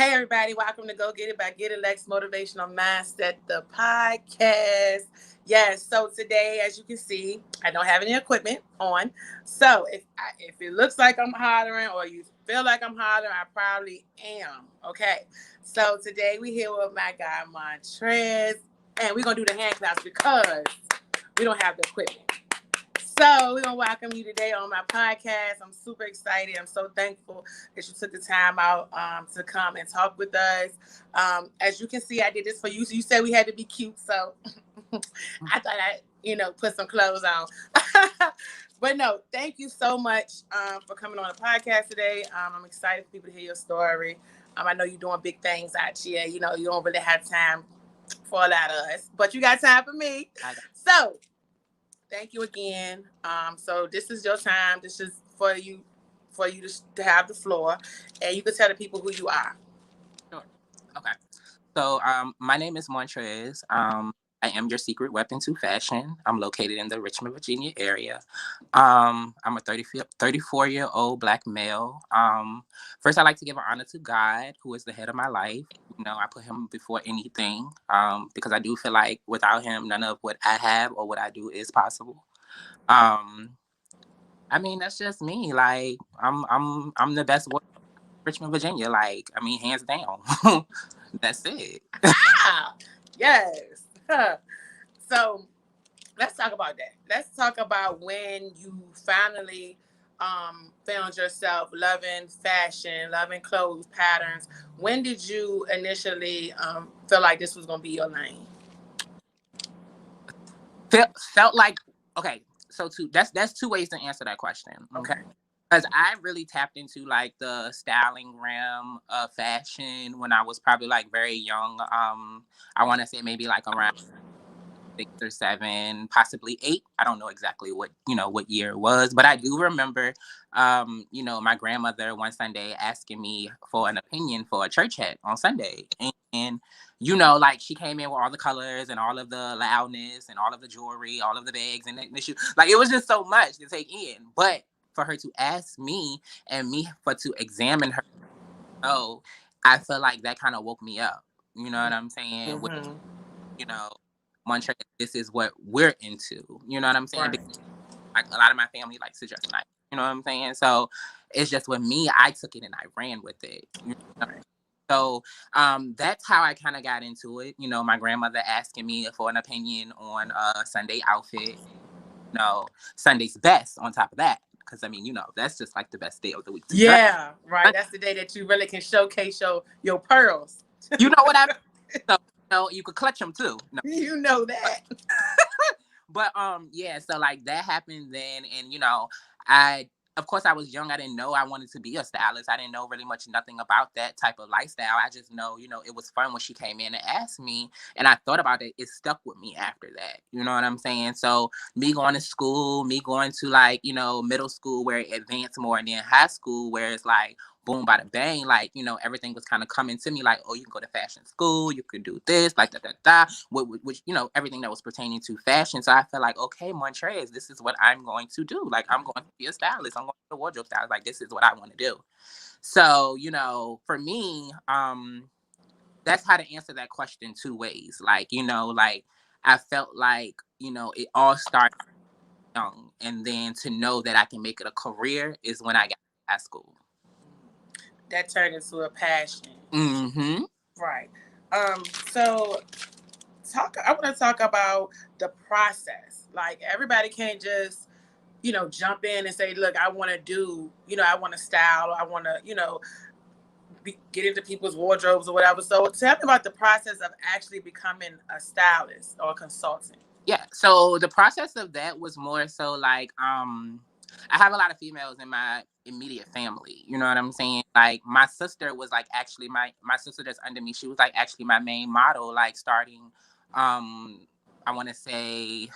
Hey everybody, welcome to Go Get It by Getitlex Motivational Mindset, the podcast. Yes, so today, as you can see, I don't have any equipment on. So if it looks like I'm hollering or you feel like I'm hollering, I probably am. Okay. So today we here with my guy Montrez, and we're gonna do the hand claps because we don't have the equipment. So we're gonna welcome you today on my podcast. I'm super excited. I'm so thankful that you took the time out to come and talk with us. As you can see, I did this for you. So you said we had to be cute, so I thought put some clothes on. But no, thank you so much for coming on the podcast today. I'm excited for people to hear your story. I know you're doing big things out here. You know, you don't really have time for a lot of us, but you got time for me. So thank you again. So this is your time. This is for you to have the floor, and you can tell the people who you are. Sure. Okay. So, my name is Montrez. I am your secret weapon to fashion. I'm located in the Richmond, Virginia area. I'm a 34-year-old Black male. First, I like to give an honor to God, who is the head of my life. You know, I put him before anything because I do feel like without him, none of what I have or what I do is possible. Um, I mean, that's just me. Like, I'm the best warrior in Richmond, Virginia. Like, I mean, hands down. That's it. Ah, yes. So let's talk about that. Let's talk about when you finally found yourself loving fashion, loving clothes patterns. When did you initially feel like this was going to be your lane? Felt like okay. So that's two ways to answer that question. Okay. Because I really tapped into like the styling realm of fashion when I was probably like very young. I want to say maybe like around 6 or 7, possibly 8. I don't know exactly what year it was, but I do remember, my grandmother one Sunday asking me for an opinion for a church hat on Sunday, and like she came in with all the colors and all of the loudness and all of the jewelry, all of the bags and the shoes. Like it was just so much to take in, but for her to ask me and me for to examine her, oh, I feel like that kind of woke me up. You know what I'm saying? Mm-hmm. you know, Montrez, this is what we're into. You know what I'm saying? Right. Because like a lot of my family likes to dress nice. You know what I'm saying? So it's just with me, I took it and I ran with it. Right. So that's how I kind of got into it. My grandmother asking me for an opinion on a Sunday outfit. Sunday's best on top of that. Because I mean, that's just like the best day of the week to dress. Yeah, right. That's the day that you really can showcase your pearls. You know what I mean? So you could clutch them too. No. You know that. But yeah, so like that happened then, and I of course I was young. I didn't know I wanted to be a stylist. I didn't know really much nothing about that type of lifestyle. I just know, it was fun when she came in and asked me, and I thought about it. It stuck with me after that. You know what I'm saying? So me going to school, me going to like middle school where it advanced more, and then high school where it's like boom, bada bang, like, everything was kind of coming to me like, oh, you can go to fashion school, you can do this, like, which, everything that was pertaining to fashion. So I felt like, okay, Montrez, this is what I'm going to do. Like, I'm going to be a stylist. I'm going to be a wardrobe stylist. Like, this is what I want to do. So, for me, that's how to answer that question two ways. Like, like I felt like, it all started young. And then to know that I can make it a career is when I got to high school. That turned into a passion. Mm-hmm. Right. So I want to talk about the process. Like everybody can't just, jump in and say, look, I want to do, I want to style, I want to, get into people's wardrobes or whatever. So tell me about the process of actually becoming a stylist or a consultant. Yeah. So the process of that was more so like, I have a lot of females in my immediate family. You know what I'm saying? Like my sister was like actually my sister that's under me. She was like actually my main model. Like starting, I want to say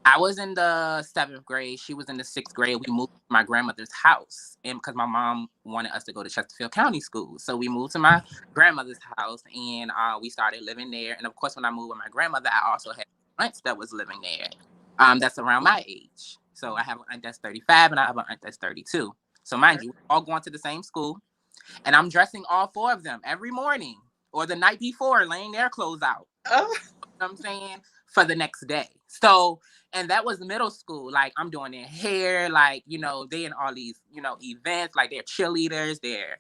I was in the 7th grade. She was in the 6th grade. We moved to my grandmother's house, and because my mom wanted us to go to Chesterfield County School, so we moved to my grandmother's house, and we started living there. And of course, when I moved with my grandmother, I also had aunts that was living there. That's around my age. So I have an aunt that's 35, and I have an aunt that's 32. So mind you, we're all going to the same school. and I'm dressing all four of them every morning or the night before, laying their clothes out. Oh, Know what I'm saying, for the next day. So, and that was middle school. Like I'm doing their hair, like they in all these events, like they're cheerleaders, they're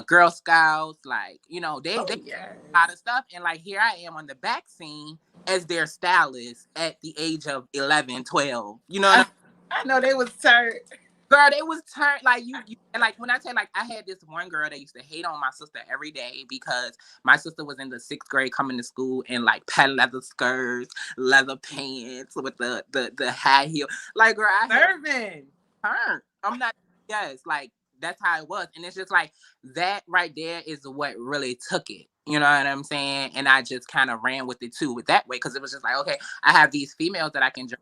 Girl Scouts, like they oh a yes. lot of stuff. And like here I am on the back scene as their stylist at the age of 11, 12. You know what I, I'm I know they was turned. Girl, they was turned like you and like when I tell like I had this one girl that used to hate on my sister every day because my sister was in the 6th grade coming to school in like patent leather skirts, leather pants with the high heel. Like girl, I had Serving. turned. I'm not yes, like that's how it was. And it's just like that right there is what really took it. You know what I'm saying? And I just kind of ran with it too with that way because it was just like, okay, I have these females that I can join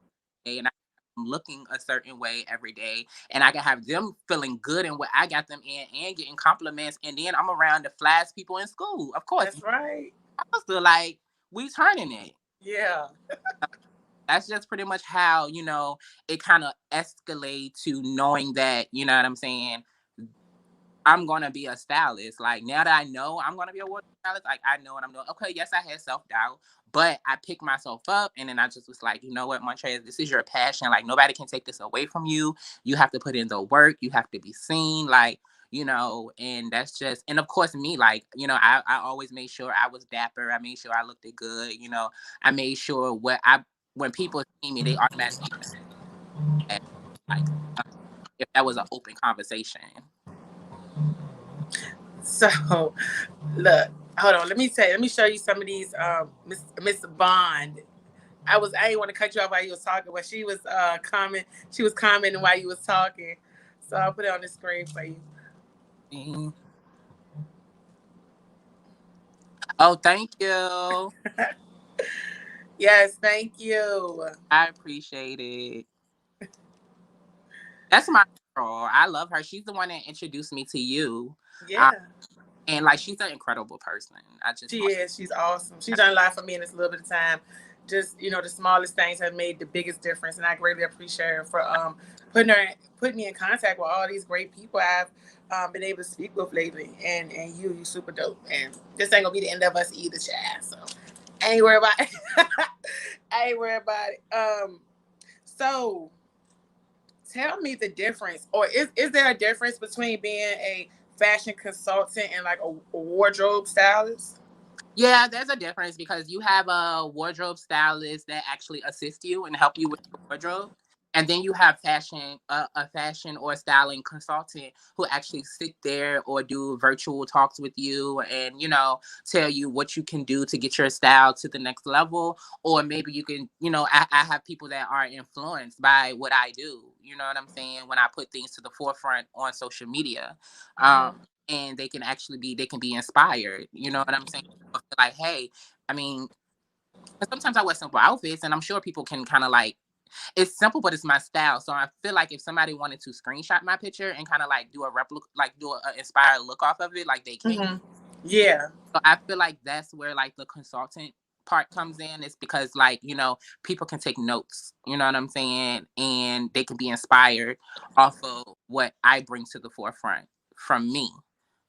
and I'm looking a certain way every day and I can have them feeling good in what I got them in and getting compliments and then I'm around the flash people in school. Of course, That's right. still like we turning it. Yeah. That's just pretty much how, it kind of escalate to knowing that, you know what I'm saying, I'm gonna be a stylist. Like now that I know I'm gonna be a wardrobe stylist, like I know what I'm doing. Okay, yes, I had self-doubt, but I picked myself up and then I just was like, you know what, Montrez, this is your passion. Like nobody can take this away from you. You have to put in the work, you have to be seen, like, and that's just and of course me, like, I always made sure I was dapper. I made sure I looked good, I made sure when people see me, they automatically like if that was an open conversation. So look, hold on. Let me show you some of these. Miss Bond. I didn't want to cut you off while you was talking, but she was commenting while you was talking. So I'll put it on the screen for you. Mm. Oh, thank you. Yes, thank you. I appreciate it. That's my girl. I love her. She's the one that introduced me to you. Um, Yeah, and like she's an incredible person. I just she want is. She's awesome. She's done a lot for me in this little bit of time. Just the smallest things have made the biggest difference, and I greatly appreciate her for putting me in contact with all these great people I've been able to speak with lately. And you super dope. And this ain't gonna be the end of us either, child. So I ain't worried about it. I ain't worried about it. So tell me the difference, or is there a difference between being a fashion consultant and like a wardrobe stylist? Yeah, there's a difference because you have a wardrobe stylist that actually assists you and help you with your wardrobe. And then you have a fashion or styling consultant who actually sit there or do virtual talks with you and, tell you what you can do to get your style to the next level. Or maybe you can, I have people that are influenced by what I do. You know what I'm saying? When I put things to the forefront on social media. Mm-hmm. And they can be inspired. You know what I'm saying? Like, hey, I mean, sometimes I wear simple outfits, and I'm sure people can kind of like it's simple, but it's my style. So I feel like if somebody wanted to screenshot my picture and kind of like do a replica, like do a inspired look off of it, like they can. Mm-hmm. Yeah. So I feel like that's where like the consultant part comes in. It's because like people can take notes. You know what I'm saying, and they can be inspired off of what I bring to the forefront from me.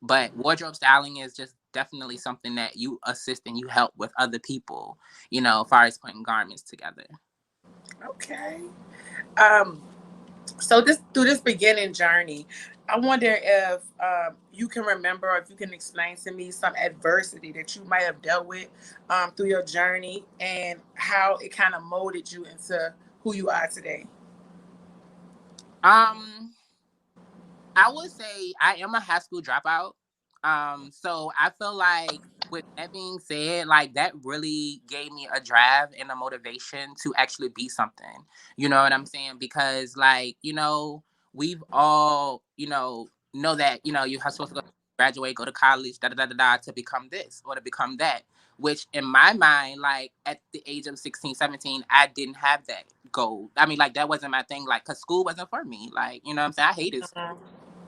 But wardrobe styling is just definitely something that you assist and you help with other people, as far as putting garments together. Okay. Um, so this through this beginning journey, I wonder if you can remember, or if you can explain to me some adversity that you might have dealt with through your journey and how it kind of molded you into who you are today. Um, I would say I am a high school dropout. So I feel like with that being said, like that really gave me a drive and a motivation to actually be something. You know what I'm saying? Because like, we've all, know that, you're supposed to go graduate, go to college, da da da da da to become this or to become that. Which in my mind, like at the age of 16, 17, I didn't have that goal. I mean, like that wasn't my thing, like, cause school wasn't for me. Like, you know what I'm saying? I hated school. Mhm.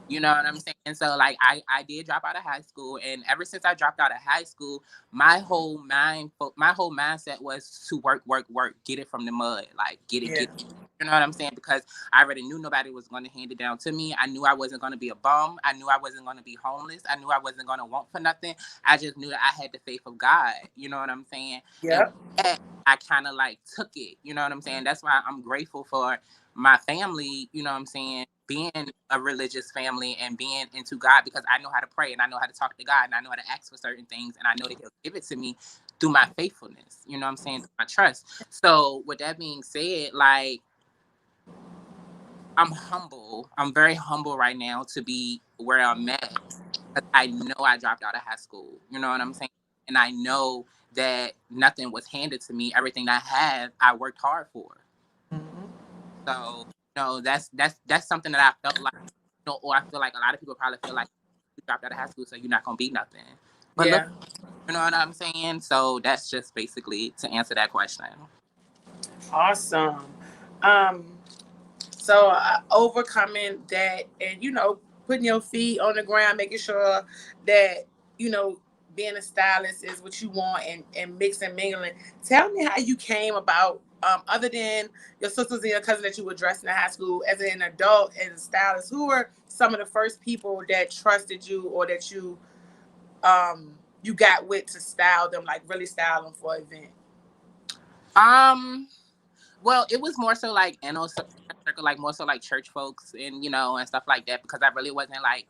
You know what I'm saying? So like I did drop out of high school, and ever since I dropped out of high school, my whole mindset was to work, work, work, get it from the mud, like get it, Yeah. get it. You know what I'm saying? Because I already knew nobody was going to hand it down to me. I knew I wasn't going to be a bum. I knew I wasn't going to be homeless. I knew I wasn't going to want for nothing. I just knew that I had the faith of God. You know what I'm saying? And Yep. with that, I kind of like took it. You know what I'm saying? That's why I'm grateful for my family. You know what I'm saying? Being a religious family and being into God, because I know how to pray and I know how to talk to God and I know how to ask for certain things and I know that He'll give it to me through my faithfulness. You know what I'm saying? Through my trust. So with that being said, like, I'm humble. I'm very humble right now to be where I'm at. 'Cause I know I dropped out of high school. You know what I'm saying? And I know that nothing was handed to me. Everything I have, I worked hard for. Mhm. So, that's something that I felt like, or I feel like a lot of people probably feel like you dropped out of high school, so you're not gonna be nothing. But look, Yeah. you know what I'm saying? So that's just basically to answer that question. Awesome. Um, so overcoming that, and putting your feet on the ground, making sure that you know being a stylist is what you want, and mix and mingling. Tell me how you came about. Other than your sisters and your cousin that you were dressing in high school, as an adult and a stylist, who were some of the first people that trusted you, or that you got with to style them, like really style them for an event? Um, Well, it was more so like inner circle, like more so like church folks and and stuff like that, because I really wasn't like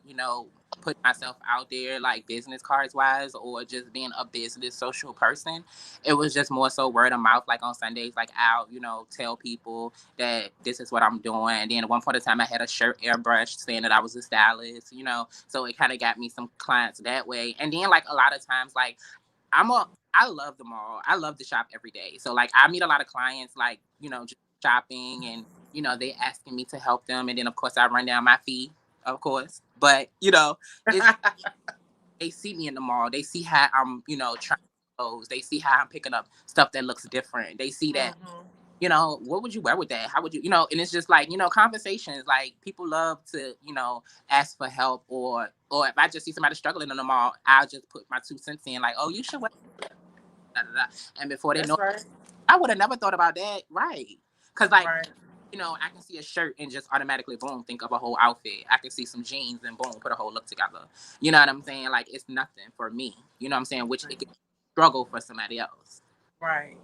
putting myself out there like business cards wise or just being a business social person. It was just more so word of mouth, like on Sundays, like I'll tell people that this is what I'm doing. And then at one point in time, I had a shirt airbrushed saying that I was a stylist, so it kind of got me some clients that way. And then like a lot of times, like I love them all. I love to shop every day. So like I meet a lot of clients like, just shopping and they asking me to help them, and then of course I run down my fee, of course. But, it's they see me in the mall. They see how I'm, trying clothes. They see how I'm picking up stuff that looks different. They see that, Mhm. what would you wear with that? How would you, and it's just like, conversations, like people love to, ask for help, or if I just see somebody struggling in the mall, I'll just put my 2 cents in like, oh, you should wear da, da, da. And before they That's know, right. I would have never thought about that. Right. Cause like, Right. I can see a shirt and just automatically boom, think of a whole outfit. I can see some jeans and boom, put a whole look together. You know what I'm saying? Like it's nothing for me. You know what I'm saying? Which it could struggle for somebody else. Right.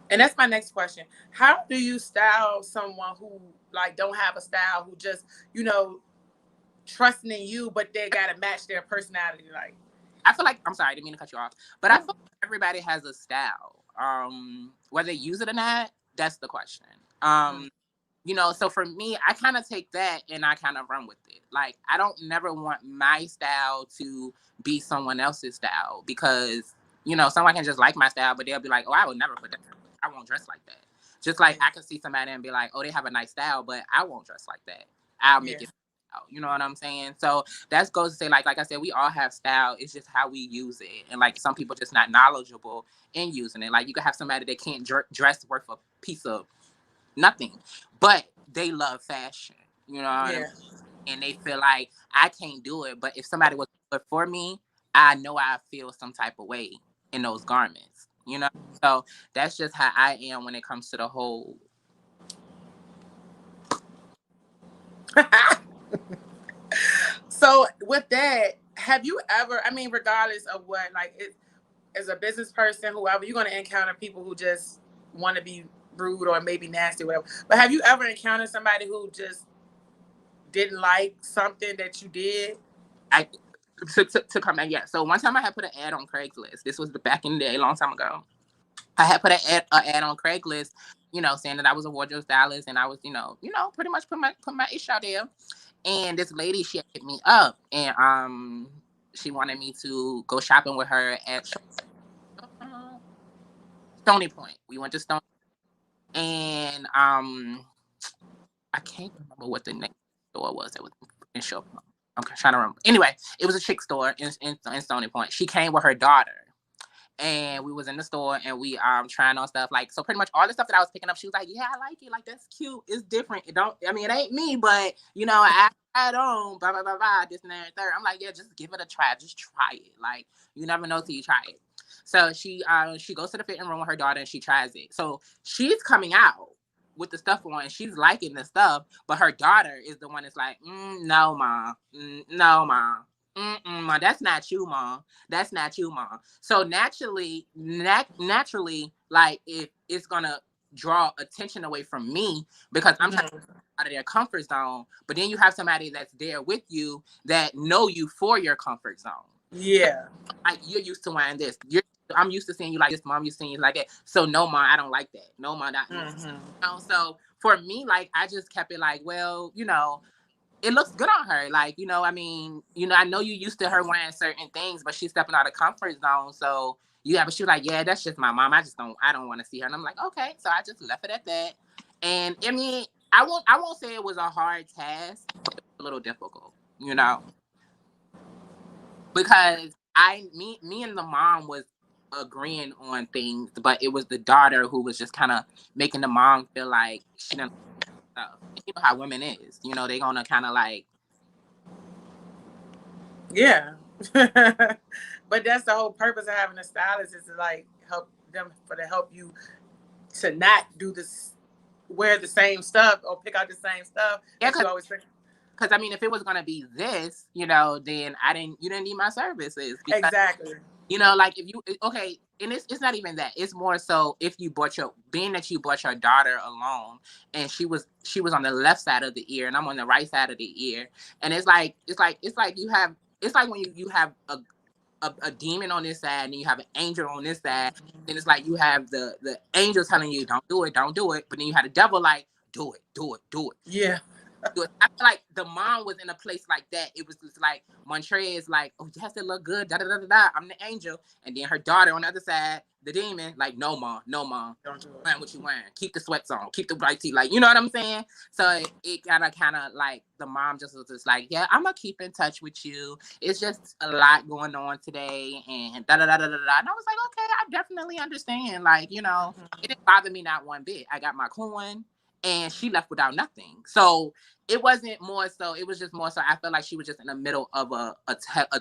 And that's my next question. How do you style someone who like don't have a style, who just, you know, trusting in you, but they gotta match their personality? Like, I feel like I'm sorry, I didn't mean to cut you off, but I feel like everybody has a style. Whether they use it or not, that's the question. Um, so for me, I kind of take that and I kind of run with it. Like I don't never want my style to be someone else's style, because someone can just like my style, but they'll be like, oh, I would never put that. I won't dress like that. Just like yeah, I can see somebody and be like, oh, they have a nice style, but I won't dress like that. I'll make yeah, it out. You know what I'm saying? So that goes to say, like I said, we all have style. It's just how we use it, and like some people just not knowledgeable in using it. Like you could have somebody that can't dress worth a piece of nothing, but they love fashion. You know what I mean? yeah. And they feel like I can't do it, but if somebody was to do it for me, I know I feel some type of way in those garments. So that's just how I am when it comes to the whole. So with that, have you ever? I mean, regardless of what, like, as a business person, whoever, you're gonna encounter people who just want to be rude or maybe nasty, or whatever. But have you ever encountered somebody who just didn't like something that you did? I to come back. Yeah. So one time I had put an ad on Craigslist. This was the back in the day, a long time ago. I had put an ad on Craigslist, saying that I was a wardrobe stylist and I was, pretty much put my ish out there. And this lady, she hit me up and she wanted me to go shopping with her at Stony Point. We went to Stony, and I can't remember what the name of the store was. That was in show. I'm trying to remember. Anyway, it was a chick store in Stony Point. She came with her daughter, and we was in the store and we trying on stuff, like, so pretty much all the stuff that I was picking up, she was like, yeah, I like it, like that's cute, it's different, it don't, I mean, it ain't me, but I tried on blah blah blah blah this and that and third. I'm like, yeah, just give it a try, just try it, like you never know till you try it. So she goes to the fitting room with her daughter and she tries it. So she's coming out with the stuff on, and she's liking the stuff, but her daughter is the one that's like, no, mom, no, mom. Ma, that's not you, mom. That's not you, mom. So naturally, like if it's gonna draw attention away from me because I'm trying to Mhm. out of their comfort zone, but then you have somebody that's there with you that know you for your comfort zone. Yeah. Like you're used to wearing this. I'm used to seeing you like this, mom. You seeing you like that. So no, mom, I don't like that. No, mom, not. Hmm. So for me, like I just kept it like, well, it looks good on her. Like, I mean, I know you used to her wearing certain things, but she's stepping out of comfort zone. So yeah, but she was like, yeah, that's just my mom. I don't want to see her. And I'm like, okay. So I just left it at that. And I mean, I won't say it was a hard task, but it was a little difficult, because me and the mom was agreeing on things, but it was the daughter who was just kind of making the mom feel like she didn't like stuff. And you know how women is, they gonna kind of like. Yeah. But that's the whole purpose of having a stylist, is to like help them, for to help you to not do this, wear the same stuff or pick out the same stuff Yeah, that you always think. because I mean, if it was gonna be this, then you didn't need my services, because Exactly. like if you okay, and it's not even that. It's more so if you being that you brought your daughter along, and she was on the left side of the ear, and I'm on the right side of the ear, and it's like you have it's like when you have a demon on this side and you have an angel on this side. Then it's like you have the angel telling you don't do it, but then you have the devil like do it, do it, do it. Yeah. I feel like the mom was in a place like that. It was just like Montrez, like, oh, yes, it look good. Da da da da da. I'm the angel, and then her daughter on the other side, the demon, like, no, mom, no, mom. Don't do it. Wearing what you wearing. Keep the sweats on. Keep the bright tea. Like, you know what I'm saying? So it kind of like the mom just was just like, yeah, I'm gonna keep in touch with you. It's just a lot going on today, and da da da da da da. And I was like, okay, I definitely understand. Like, it didn't bother me not one bit. I got my coin, and she left without nothing. So it wasn't more so. It was just more so. I felt like she was just in the middle of a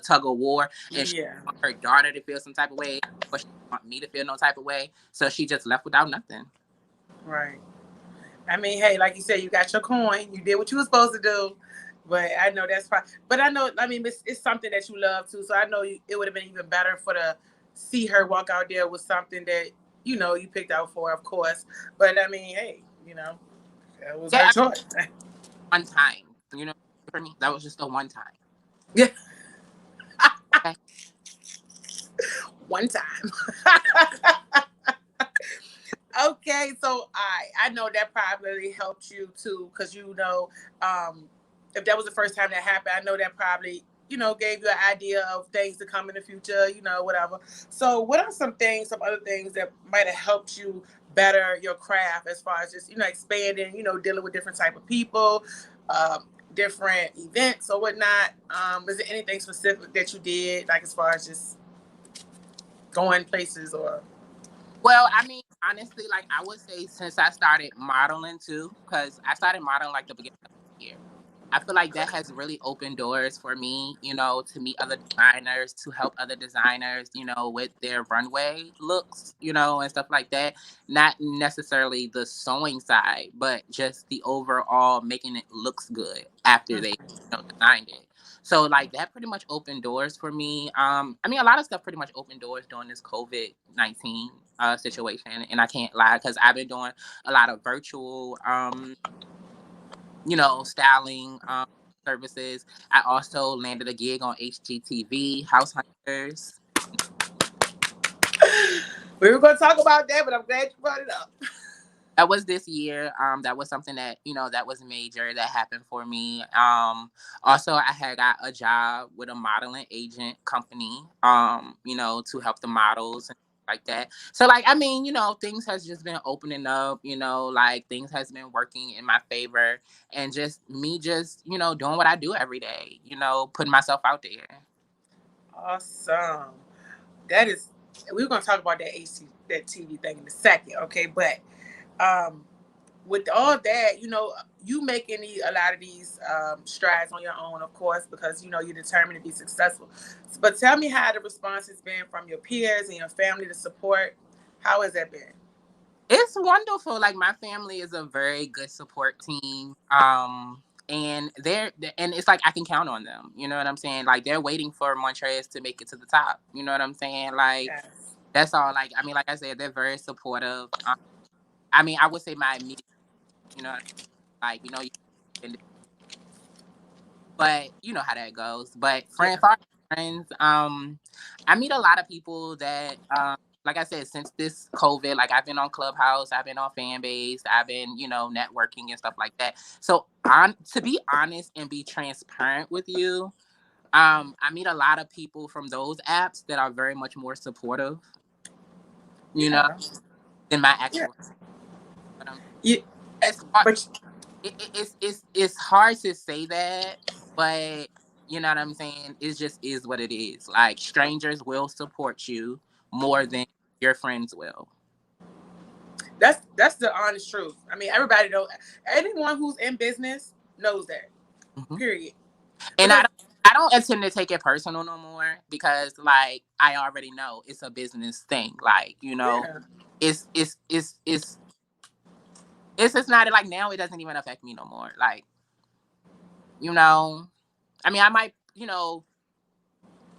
tug of war, and she Yeah. want her daughter to feel some type of way, but she didn't want me to feel no type of way. So she just left without nothing. Right. I mean, hey, like you said, you got your coin. You did what you were supposed to do. But I know that's fine. But I know, I mean, it's something that you love too. So I know it would have been even better for to see her walk out there with something that you picked out for, of course. But I mean, hey, that was Yeah, her I choice. mean, one time. For me, that was just a one time. Yeah, Okay. one time. Okay, so I know that probably helped you too, because um, if that was the first time that happened, I know that probably gave you an idea of things to come in the future, whatever. So, what are some other things that might have helped you better your craft, as far as just expanding, dealing with different type of people, different events or whatnot? Is there anything specific that you did, like as far as just going places or? Well, I mean, honestly, like I would say since I started modeling too, because I started modeling like the beginning of the year. I feel like that has really opened doors for me, to meet other designers, to help other designers, with their runway looks, and stuff like that. Not necessarily the sewing side, but just the overall making it looks good after they, designed it. So like that pretty much opened doors for me. I mean, a lot of stuff pretty much opened doors during this COVID-19 situation, and I can't lie because I've been doing a lot of virtual styling services. I also landed a gig on HGTV, House Hunters. We were going to talk about that, but I'm glad you brought it up. That was this year. That was something that that was major that happened for me. Also, I had got a job with a modeling agent company. To help the models and like that. So, like, I mean, things has just been opening up. Like things has been working in my favor, and just me, just doing what I do every day. Putting myself out there. Awesome. That is, we are going to talk about that TV thing in a second, okay? But um, with all that, you making a lot of these strides on your own, of course, because you're determined to be successful. But tell me how the response has been from your peers and your family, the support. How has that been? It's wonderful. Like my family is a very good support team. And and it's like I can count on them. You know what I'm saying? Like they're waiting for Montrez to make it to the top. You know what I'm saying? Like Yes. that's all. Like I mean, like I said, they're very supportive. I mean, I would say my immediate. You know, like you, but you know how that goes. But Yeah. far as friends, I meet a lot of people that, like I said, since this COVID, like I've been on Clubhouse, I've been on fan base, I've been, networking and stuff like that. So on to be honest and be transparent with you, I meet a lot of people from those apps that are very much more supportive, you know, Yeah. than my Yeah. actual. But You, it's hard. but It's hard to say that, but you know what I'm saying. It just is what it is. Like strangers will support you more than your friends will. that's the honest truth. I mean, everybody knows. Anyone who's in business knows that. Hmm. Period. And Because I don't intend to take it personal no more because like I already know it's a business thing. Like yeah. it's it's it's it's it's just not like now it doesn't even affect me no more. Like you know, I mean I might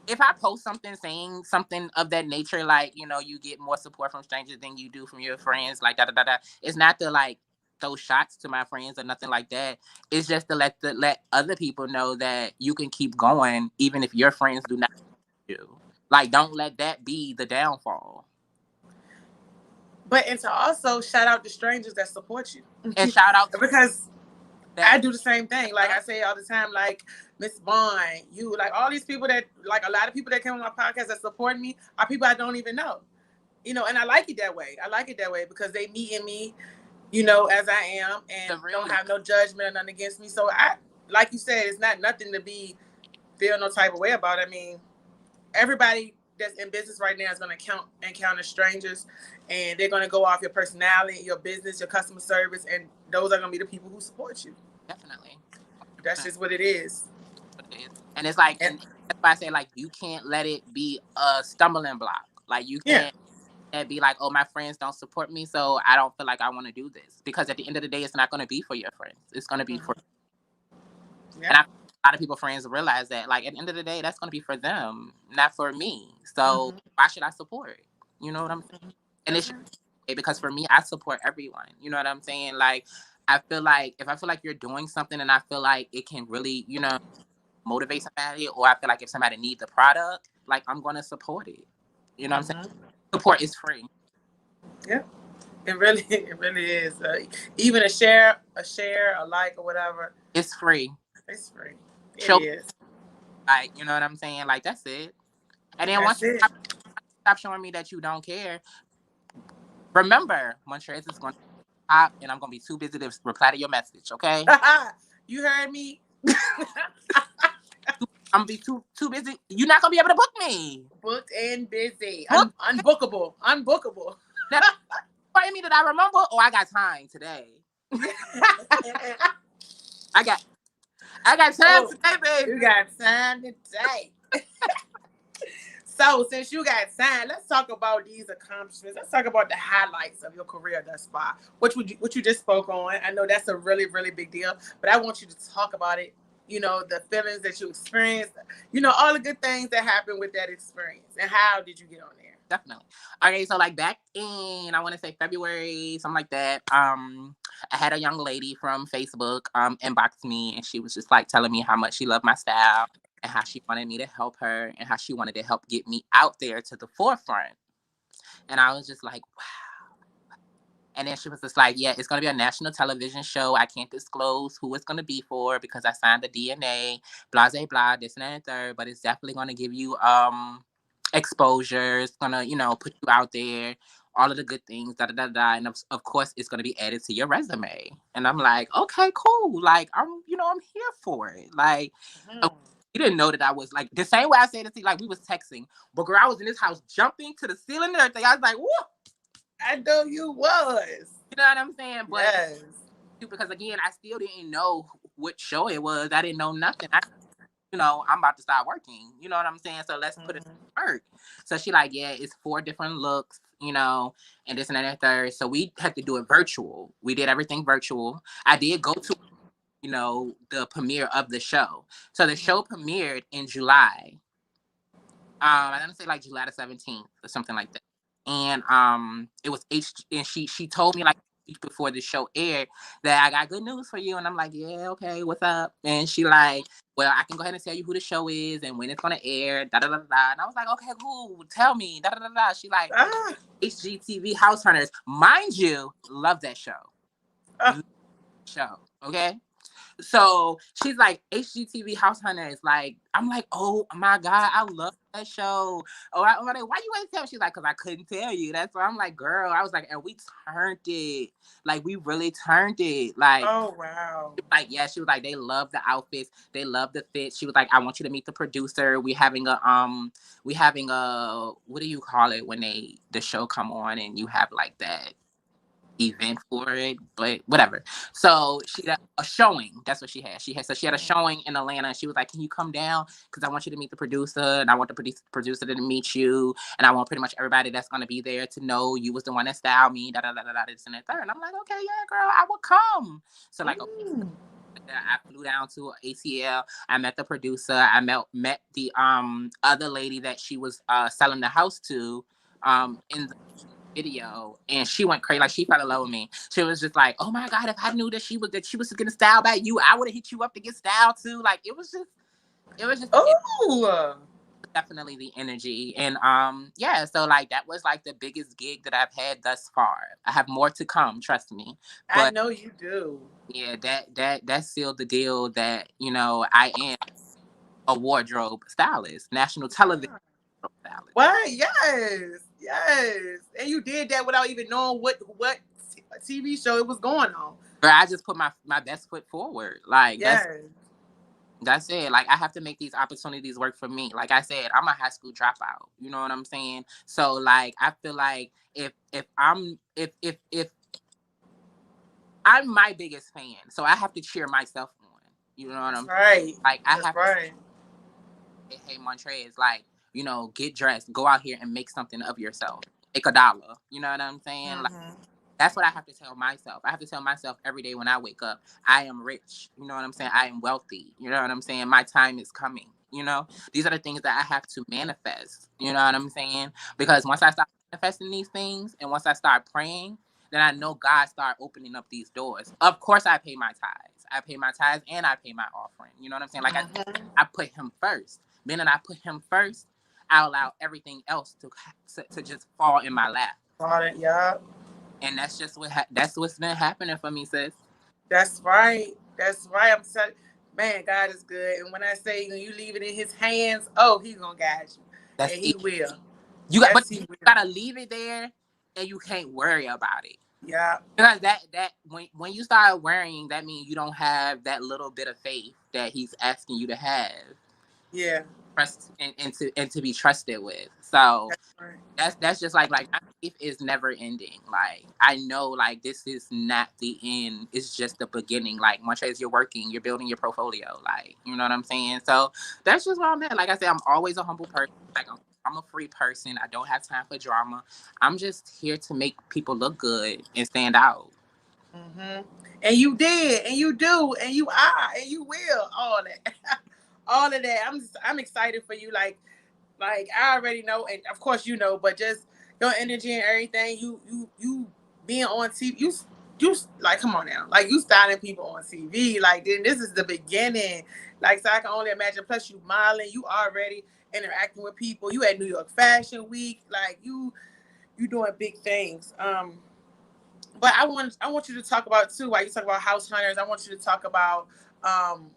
if I post something saying something of that nature, like, you get more support from strangers than you do from your friends, like da da da da. It's not to like throw shots to my friends or nothing like that. It's just to let other people know that you can keep going even if your friends do not do. Like, don't let that be the downfall. But and to also shout out the strangers that support you. And shout out to Because I that. do the same thing. Like I say all the time, like Miss Vaughn, you like all these people that like a lot of people that come on my podcast that support me are people I don't even know. And I like it that way. I like it that way because they meet in me, as I am and The don't realness. have no judgment or nothing against me. So like you said, it's not nothing to be feel no type of way about. I mean, everybody that's in business right now is going to encounter strangers, and they're going to go off your personality, your business, your customer service, and those are going to be the people who support you. Definitely. That's just what it is. What it is. And it's like, And and that's why I say, like, you can't let it be a stumbling block. Like, you yeah. can't and be like, oh, my friends don't support me, so I don't feel like I want to do this. Because at the end of the day, it's not going to be for your friends. It's going to be for, Mm-hmm. Yeah. and a lot of people friends realize that, like, at the end of the day, that's going to be for them, not for me. So Mm-hmm. why should I support? You know what I'm saying? And it That's should right. be because for me, I support everyone. You know what I'm saying? Like, I feel like if I feel like you're doing something and I feel like it can really, motivate somebody, or I feel like if somebody needs a product, like I'm going to support it. You know what I'm saying? Mm-hmm. Support is free. Yeah. It really is. Even a share, a like, or whatever. It's free. It's free. It Show is. like, you know what I'm saying? Like that's it. And then once That's you it. stop showing me that you don't care, remember, Montrez is going to stop, and I'm going to be too busy to reply to your message. Okay? You heard me. I'm gonna be too busy. You're not gonna be able to book me. Booked and busy. Book Unbookable. Unbookable. now. Pardon me that I remember. Oh, I got time today. I got I got time Oh, today, baby. you got time today. So, since you got time, let's talk about these accomplishments. Let's talk about the highlights of your career thus far. What you just spoke on. I know that's a really, really big deal, but I want you to talk about it. The feelings that you experienced. All the good things that happened with that experience, and how did you get on there? Definitely. Okay, so like back in I want to say February, something like that. I had a young lady from Facebook inbox me, and she was just like telling me how much she loved my style and how she wanted me to help her and how she wanted to help get me out there to the forefront. And I was just like, and then she was just like, yeah, it's going to be a national television show. I can't disclose who it's going to be for because I signed the DNA, blah, blah, blah, this and that and third. But it's definitely going to give you exposure. It's going to, put you out there, all of the good things, da, da, da, da. And of course, it's going to be added to your resume. And I'm like, okay, cool. Like, I'm here for it. Like, of- Mhm. you didn't know that I was like, the same way I said it to you, like, we was texting. But girl, I was in this house jumping to the ceiling and everything. I was like, whoa. I know you was. You know what I'm saying? But Yes. because again, I still didn't know what show it was. I didn't know nothing. I'm about to start working. You know what I'm saying? So let's put it Mhm. to work. So she like, yeah, it's 4 different looks. you know, and this and that and third. So we had to do it virtual. We did everything virtual. I did go to, you know, the premiere of the show. So the show premiered in July. I want to say like July the 17th or something like that. And it was and she told me like a week before the show aired that I got good news for you. And I'm like, yeah, okay, what's up? And she like, well, I can go ahead and tell you who the show is and when it's gonna air, da da da da. And I was like, okay, cool, tell me, da da da da. She like, Ah, HGTV House Hunters, mind you, love that show, ah, love that show, okay. So she's like, HGTV House Hunters. Like, I'm like, oh my God, I love that show. I'm like, why you ain't tell me? She's like, because I couldn't tell you. That's why I'm like, girl, I was like, and we turned it. Like, we really turned it. oh wow. Like, yeah, she was like, they love the outfits, they love the fit. She was like, I want you to meet the producer. We having a, what do you call it when the show come on and you have like that event for it, but whatever. So she had a showing. That's what she had. She had a showing in Atlanta. She was like, "Can you come down? Because I want you to meet the producer, and I want the producer to meet you, and I want pretty much everybody that's gonna be there to know you was the one that styled me." Da da da da da. This and that third. And I'm like, "Okay, yeah, girl, I will come." So like, okay, Mm. I flew down to ATL. I met the producer. I met the other lady that she was selling the house to in video, and she went crazy. Like, she fell in love with me. She was just like, "Oh my God, if I knew that she was getting styled by you, I would have hit you up to get styled too." Like, it was just Oh, definitely the energy. And yeah, so like that was like the biggest gig that I've had thus far. I have more to come, trust me. I But know you do. yeah, that sealed the deal that, you know, I am a wardrobe stylist, national television stylist. What? Yes, yes. And you did that without even knowing what TV show it was going on. But I just put my best foot forward. Like, Yes. that's it. Like, I have to make these opportunities work for me. Like I said, I'm a high school dropout. You know what I'm saying? So like, I feel like if I'm my biggest fan, so I have to cheer myself on. You know what That's I'm right. like? I That's have to right. say, hey, Montrez, like, you know, get dressed, go out here and make something of yourself, make a dollar. You know what I'm saying? Like, Mm-hmm. that's what I have to tell myself. I have to tell myself every day when I wake up, I am rich. You know what I'm saying? I am wealthy. You know what I'm saying? My time is coming. You know, these are the things that I have to manifest. You know what I'm saying? Because once I start manifesting these things and once I start praying, then I know God start opening up these doors. Of course, I pay my tithes. I pay my tithes and I pay my offering. You know what I'm saying? Like, Mm-hmm. I put Him first. Then I put Him first, I allow everything else to just fall in my lap. Got it. Yeah. And that's just that's what's been happening for me, sis. That's right. That's right. I'm telling, man, God is good. And when I say when you leave it in His hands, oh, He's gonna guide you, That's and He it. will. But Yes, you He will. gotta leave it there, and you can't worry about it. Yeah. Because that when you start worrying, that means you don't have that little bit of faith that He's asking you to have, Yeah. trust and to be trusted with. So That's right. that's just like my faith is never ending. Like, I know, like, this is not the end. It's just the beginning. Like, much as you're working, you're building your portfolio. Like, you know what I'm saying? So that's just where I'm at. Like I said, I'm always a humble person. Like, I'm a free person. I don't have time for drama. I'm just here to make people look good and stand out. Mm-hmm. And you did, and you do, and you are, and you will. All that, all of that. I'm excited for you. Like I already know, and of course you know, but just your energy and everything. You being on TV. You like, come on now. Like, you styling people on TV. Like, then this is the beginning. Like, so I can only imagine. Plus you modeling. You already interacting with people. You at New York Fashion Week. Like, you doing big things. But I want you to talk about too. While you talk about house hunters, I want you to talk about um,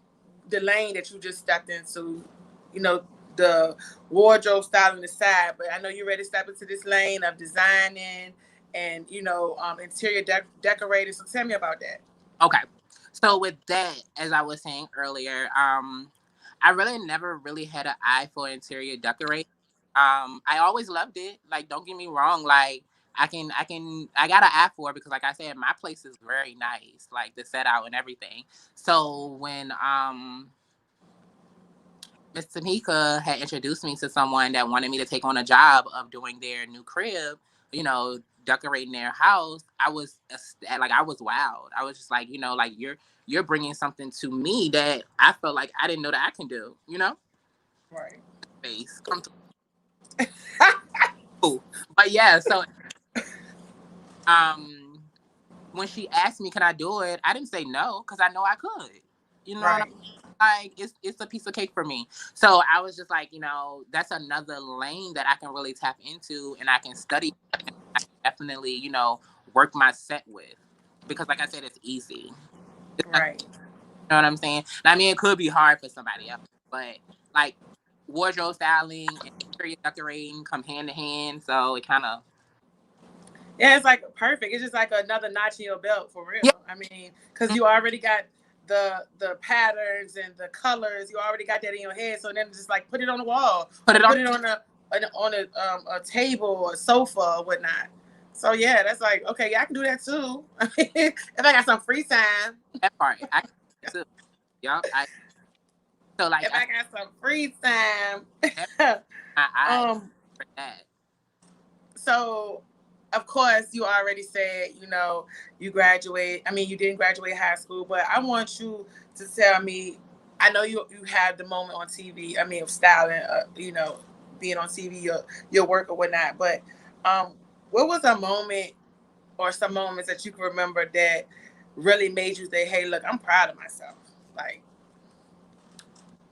the lane that you just stepped into. You know, the wardrobe styling aside, but I know you're ready to step into this lane of designing and interior decorating. So tell me about that. Okay. So with that, as I was saying earlier, I really never really had an eye for interior decorating. I always loved it. Like, don't get me wrong. Like, I got an eye for it because, like I said, my place is very nice, like the set out and everything. So when Miss Tamika had introduced me to someone that wanted me to take on a job of doing their new crib, you know, decorating their house, I was like, I was wild. I was just like, you know, like you're bringing something to me that I felt like I didn't know that I can do, you know? Right. Face, come through. But yeah, so um when she asked me, can I do it? I didn't say no because I know I could. You know what Right. like it's a piece of cake for me. So I was just like, you know, that's another lane that I can really tap into and I can study and I can definitely, you know, work my set with. Because like I said, it's easy. It's not, Right. you know what I'm saying? And I mean it could be hard for somebody else, but like wardrobe styling and interior decorating come hand in hand. So it kinda Yeah, it's like perfect. It's just like another notch in your belt for yeah, real. I mean, because you already got the patterns and the colors. You already got that in your head. So then just like put it on the wall put or it on put it on a table or a sofa or whatnot. So yeah, that's like okay. Yeah, I can do that too. If I got some free time, that part. I can do that too. Yup. So like if I got some free time, that my eye um, for that. so of course you already said you graduate. I mean, you didn't graduate high school, but I want you to tell me. I know you had the moment on TV. I mean, of styling, being on TV, your work or whatnot. But um, what was a moment or some moments that you can remember that really made you say, "Hey, look, I'm proud of myself." Like,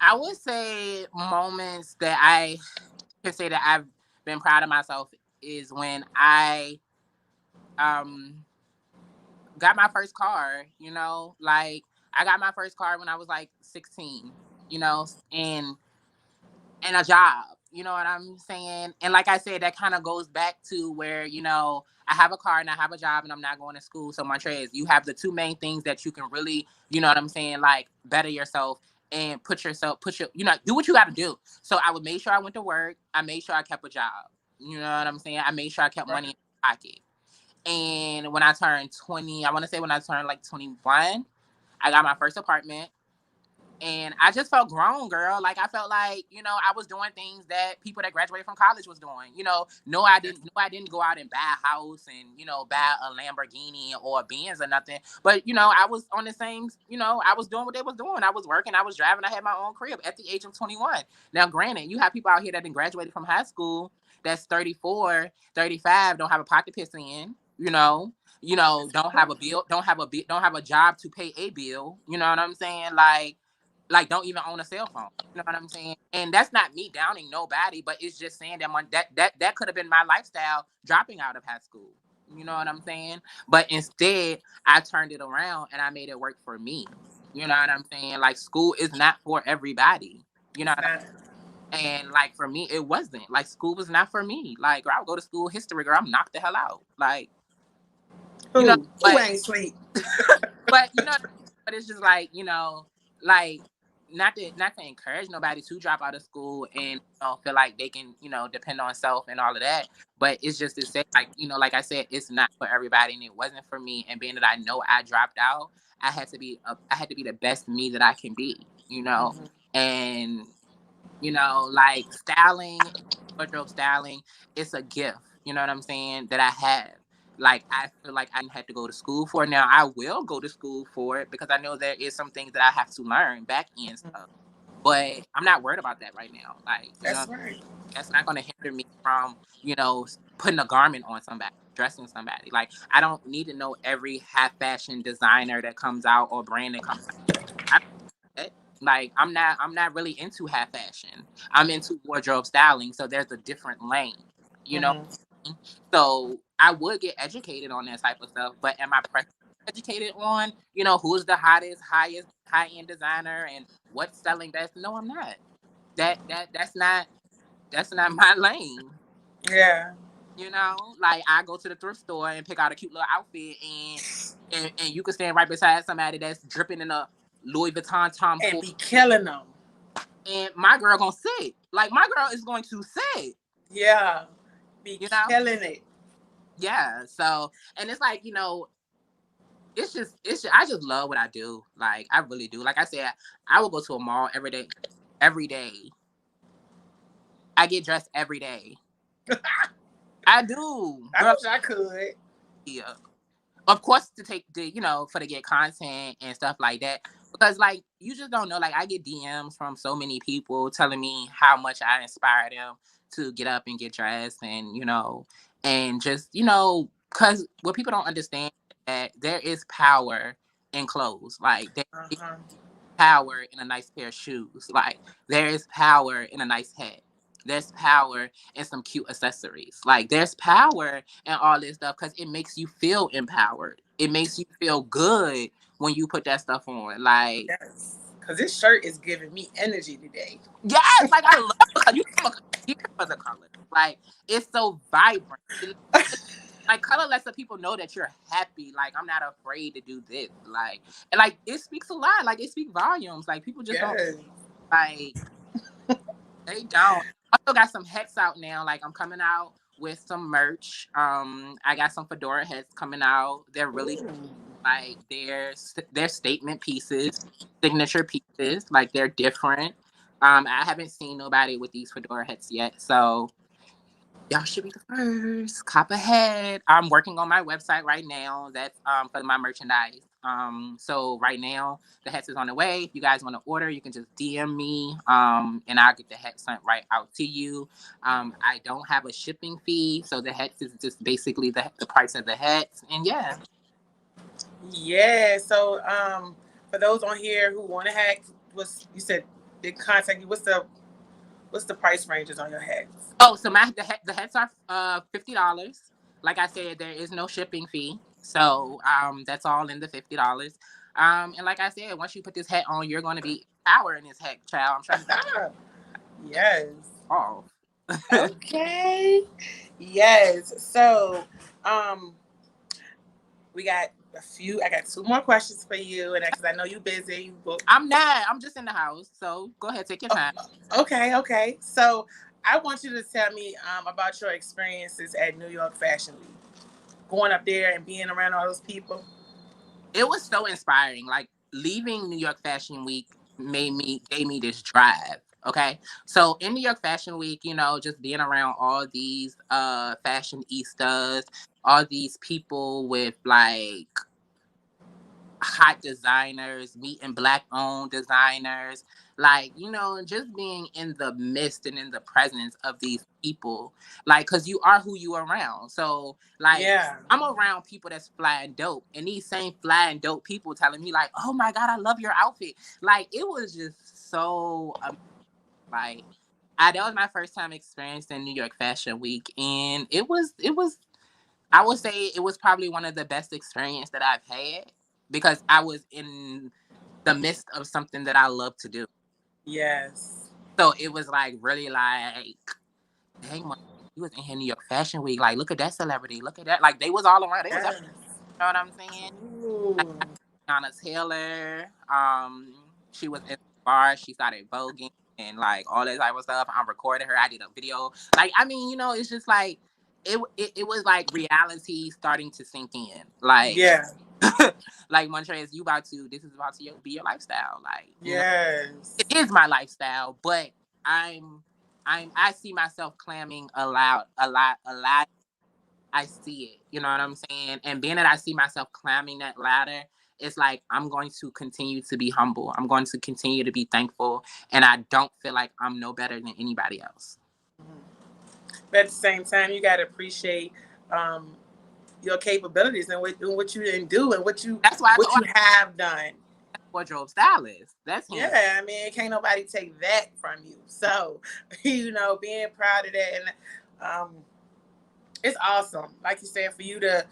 I would say moments that I can say that I've been proud of myself is when I um got my first car, you know, like I got my first car when I was like 16, you know, and a job. You know what I'm saying? And like I said, that kind of goes back to where, you know, I have a car and I have a job and I'm not going to school. So Montrez, you have the two main things that you can really, you know what I'm saying, like better yourself and you know, do what you got to do. So I would make sure I went to work. I made sure I kept a job. You know what I'm saying? I made sure I kept money in my pocket. And when I turned 20, I want to say when I turned like 21, I got my first apartment and I just felt grown, girl. Like I felt like, you know, I was doing things that people that graduated from college was doing. You know, no, I didn't. No, I didn't go out and buy a house and you know buy a Lamborghini or a Benz or nothing. But you know, I was on the same. You know, I was doing what they was doing. I was working. I was driving. I had my own crib at the age of 21. Now, granted, you have people out here that didn't graduated from high school that's 34, 35, don't have a pocket piss in. You know, don't have a bill, don't have a job to pay a bill. You know what I'm saying? Like don't even own a cell phone. You know what I'm saying? And that's not me downing nobody, but it's just saying that that could have been my lifestyle dropping out of high school. You know what I'm saying? But instead, I turned it around and I made it work for me. You know what I'm saying? Like school is not for everybody. You know it's what not. and like for me, it wasn't. Like school was not for me. Like girl, I would go to school history, girl, I'm knocked the hell out. Like, you know, Who ain't sweet? but you know, but it's just like like not to encourage nobody to drop out of school and feel like they can depend on self and all of that. But it's just to say like like I said, it's not for everybody, and it wasn't for me. And being that I know I dropped out, I had to be the best me that I can be. Mm-hmm. And like styling, wardrobe styling, it's a gift. You know what I'm saying? That I have. Like I feel like I didn't have to go to school for it. Now I will go to school for it because I know there is some things that I have to learn back end stuff. But I'm not worried about that right now. Like, That's right. that's not gonna hinder me from, putting a garment on somebody, dressing somebody. Like I don't need to know every half fashion designer that comes out or brand that comes out. Like I'm not really into half fashion. I'm into wardrobe styling, so there's a different lane, you know. Mm-hmm. So I would get educated on that type of stuff, but am I educated on who's the hottest, highest, high end designer and what's selling best? No, I'm not. That's not my lane. Yeah. Like I go to the thrift store and pick out a cute little outfit, and you can stand right beside somebody that's dripping in a Louis Vuitton Tom And Ford, be killing them. and my girl gonna sit. Like my girl is going to sit. Yeah. Be You know? killing it. Yeah. So, and it's like it's just I just love what I do. Like I really do. Like I said, I will go to a mall every day. Every day, I get dressed every day. I do, I girl. wish I could. Yeah. Of course, to take the, for to get content and stuff like that, because like you just don't know. Like I get DMs from so many people telling me how much I inspire them to get up and get dressed, and and just because what people don't understand is that there is power in clothes. Like there is Uh-huh. power in a nice pair of shoes. Like there is power in a nice hat. There's power in some cute accessories. Like there's power in all this stuff because it makes you feel empowered. It makes you feel good when you put that stuff on. Like Yes. Because this shirt is giving me energy today. yes, like I love the color. You come here for the color. Like it's so vibrant. Like color lets the people know that you're happy. Like I'm not afraid to do this. Like and like it speaks a lot. Like it speaks volumes. Like people just don't Yes. like they don't. I also got some hats out now. Like I'm coming out with some merch. I got some fedora hats coming out. They're really Ooh. like they're statement pieces, signature pieces. Like they're different. I haven't seen nobody with these fedora hats yet, so y'all should be the first. Cop ahead. I'm working on my website right now. That's for my merchandise. So right now the hats is on the way. If you guys want to order, you can just DM me. And I'll get the hat sent right out to you. I don't have a shipping fee, so the hats is just basically the price of the hats. And yeah. Yeah. So, for those on here who want to hack, what's you said they contact you. What's the price ranges on your hats? Oh, so the hats are $50. Like I said, there is no shipping fee. So that's all in the $50. And like I said, once you put this hat on, you're gonna be power in this hat, child. I'm trying to Yes. off. Okay. Yes. So, um, we got a few. I got two more questions for you, and because I know you busy, you book. I'm not. I'm just in the house. So go ahead, take your Oh, time. okay. Okay. So, I want you to tell me about your experiences at New York Fashion Week, going up there and being around all those people. It was so inspiring. Like leaving New York Fashion Week gave me this drive. Okay. So in New York Fashion Week, just being around all these fashionistas, all these people with like hot designers, meeting black owned designers, like, just being in the midst and in the presence of these people, like, because you are who you are around. So, like, Yeah. I'm around people that's fly and dope, and these same fly and dope people telling me, like, oh my God, I love your outfit. Like, it was just so, like, that was my first time experiencing New York Fashion Week, and I would say it was probably one of the best experience that I've had because I was in the midst of something that I love to do. Yes. So it was like really like, dang, you was in here New York Fashion Week. Like, look at that celebrity. Look at that. Like, they was all around. They was, you Yes. know what I'm saying? Like, Ooh. Anna Taylor. She was in the bar. She started voguing and like all that type of stuff. I'm recording her. I did a video. Like, I mean, it's just like it was like reality starting to sink in. Like, Yeah. like Montrez, this is about to be your lifestyle. Like, Yes. it is my lifestyle, but I'm I see myself clamming a lot. I see it. You know what I'm saying? And being that I see myself climbing that ladder, it's like I'm going to continue to be humble. I'm going to continue to be thankful. And I don't feel like I'm no better than anybody else. But at the same time, you got to appreciate um, your capabilities and what you didn't do and what you That's why I what told you have done. wardrobe stylist. That's him. Yeah, I mean, can't nobody take that from you. So, being proud of that, and um, it's awesome. Like you said, for you to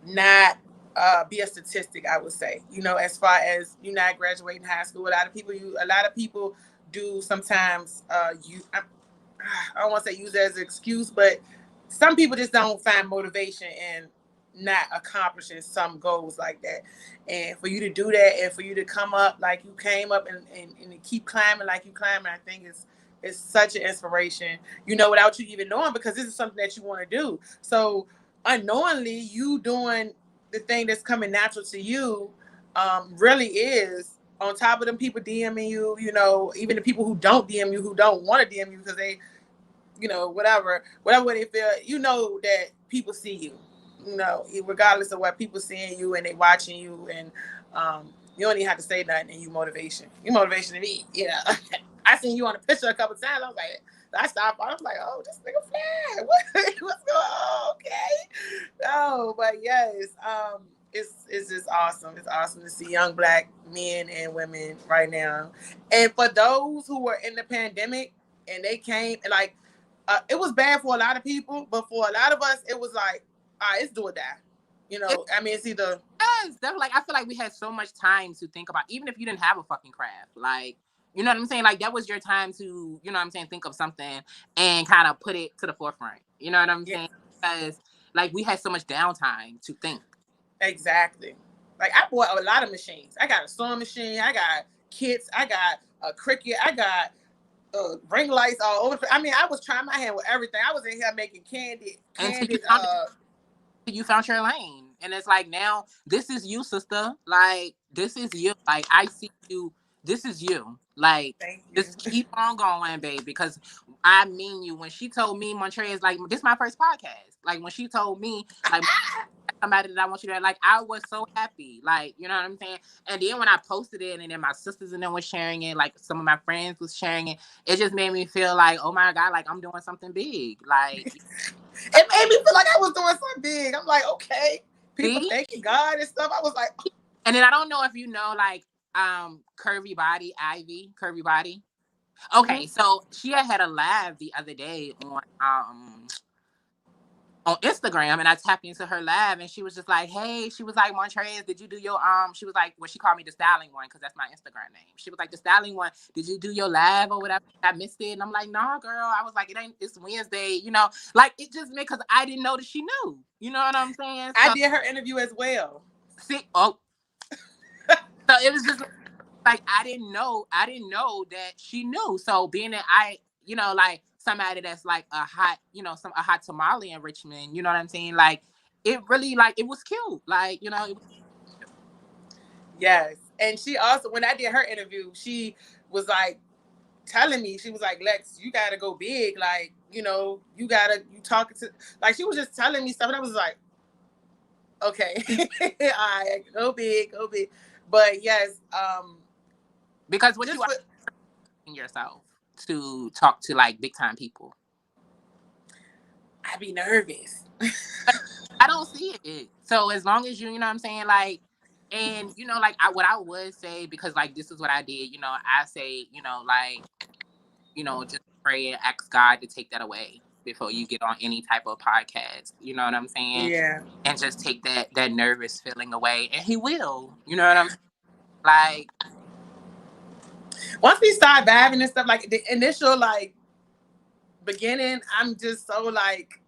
not be a statistic, I would say. As far as you not graduating high school, a lot of people do sometimes. I don't want to say use it as an excuse, but some people just don't find motivation in not accomplishing some goals like that. And for you to do that, and for you to come up like you came up and to keep climbing like you climbing, I think it's such an inspiration. Without you even knowing, because this is something that you want to do. So unknowingly, you doing the thing that's coming natural to you, really is on top of them people DMing you. Even the people who don't DM you, who don't want to DM you because whatever they feel, that people see you, regardless of what people seeing you and they watching you, and you don't even have to say nothing, and you motivation to me. I seen you on a picture a couple times. I was like, I stopped. I was like, oh, this nigga fly. What's going on? Okay. No, but yes, it's just awesome. It's awesome to see young Black men and women right now. And for those who were in the pandemic and they came, like, it was bad for a lot of people, but for a lot of us, it was like, all right, it's do or die. I mean, it's either. Yes, definitely. Like, I feel like we had so much time to think about, even if you didn't have a fucking craft. Like, you know what I'm saying? Like, that was your time to, you know what I'm saying, think of something and kind of put it to the forefront. You know what I'm saying? Because, like, we had so much downtime to think. Exactly. Like, I bought a lot of machines. I got a sewing machine. I got kits. I got a Cricut. I got ring lights all over. I mean, I was trying my hand with everything. I was in here making candy. You found your lane. And it's like, now this is you, sister. Like, this is you. Like, I see you. This is you. Like, just keep on going, babe. Because I mean you. When she told me, Montrez, like, this is my first podcast. Like, when she told me, like, somebody that I want you to, like, I was so happy. Like, you know what I'm saying? And then when I posted it, and then my sisters and them was sharing it, like, some of my friends was sharing it, it just made me feel like, oh my God, like, I'm doing something big. Like, it made me feel like I was doing something big. I'm like, okay, people thanking God and stuff. I was like, oh. And then I don't know if you know, like, Curvy Body, Ivy, Curvy Body. Okay, so she had a live the other day on Instagram, and I tapped into her live, and she was just like, hey, she was like, Montrez, did you do your she was like, well, she called me the styling one, because that's my Instagram name. She was like, the styling one, did you do your live or whatever? I missed it. And I'm like, nah, girl. I was like, it's Wednesday, like, it just made, because I didn't know that she knew, you know what I'm saying? So, I did her interview as well. See, so it was just like, I didn't know that she knew. So being that I, like, somebody that's like a hot, a hot tamale in Richmond, you know what I'm saying? Like, it really, like, it was cute. Like, it was. Yes. And she also, when I did her interview, she was like telling me, she was like, Lex, you gotta go big. Like, you talking to, like, she was just telling me stuff. And I was like, okay, all right, go big. But yes, because what you are in yourself to talk to, like, big time people. I be nervous. I don't see it. So as long as you know what I'm saying, like, and like, what I would say, because, like, this is what I did, I say, like, just pray and ask God to take that away before you get on any type of podcast. You know what I'm saying? Yeah. And just take that nervous feeling away, and He will. You know what I'm saying? Like, once we start vibing and stuff, like the initial, like, beginning, I'm just so like,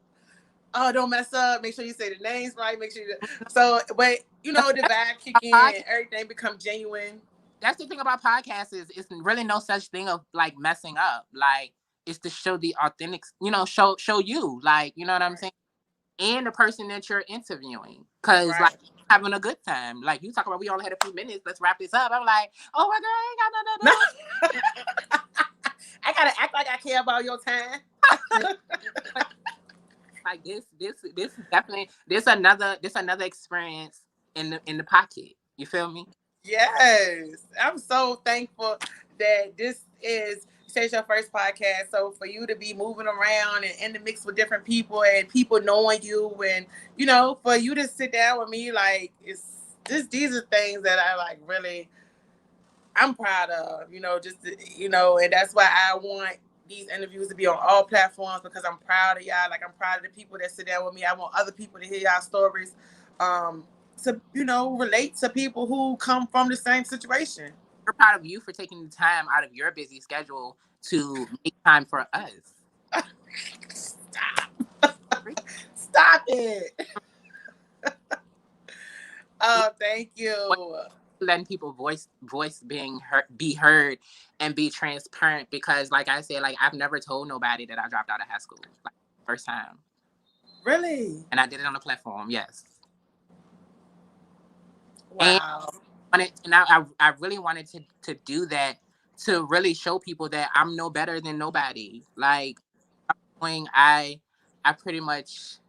oh, don't mess up. Make sure you say the names right. Make sure so, but the vibe kick in and everything become genuine. That's the thing about podcasts, is it's really no such thing of, like, messing up. Like, it's to show the authentic, show you, like, you know what I'm saying? And the person that you're interviewing. Because, like, having a good time. Like, you talk about, we only had a few minutes, let's wrap this up. I'm like, oh my God, I ain't got no. I gotta act like I care about your time. Like, this is definitely this another experience in the pocket. You feel me? Yes. I'm so thankful that this is your first podcast. So for you to be moving around and in the mix with different people and people knowing you, and for you to sit down with me, like, these are things that I, like, really, I'm proud of, and that's why I want these interviews to be on all platforms, because I'm proud of y'all. Like, I'm proud of the people that sit down with me. I want other people to hear y'all stories, to relate to people who come from the same situation. We're proud of you for taking the time out of your busy schedule to make time for us. Stop it. Oh, thank you. Letting people voice be heard and be transparent, because, like I said, like, I've never told nobody that I dropped out of high school, like, first time. Really? And I did it on the platform. Yes. Wow. And I really wanted to do that, to really show people that I'm no better than nobody. Like, doing, I pretty much